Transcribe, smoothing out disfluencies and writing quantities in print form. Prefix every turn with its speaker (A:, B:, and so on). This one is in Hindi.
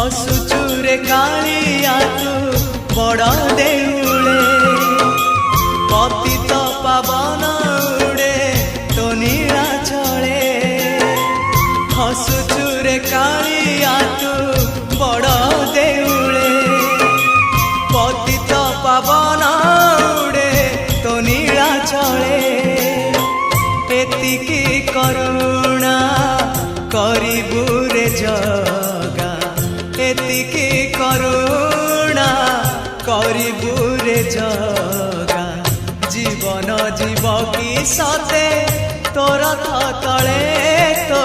A: हसुचुरे कालिया तू बड़ देउले पतित पावन उड़े तो नीला चले हसुचुरे कालिया तू बड़ देउले पतित पावन उड़े तो नीला चले एतिकी करुणा करिबु रे जगा एतिकी करुणा करिबु रे जगा जीवन जीव की सते तोर तले तो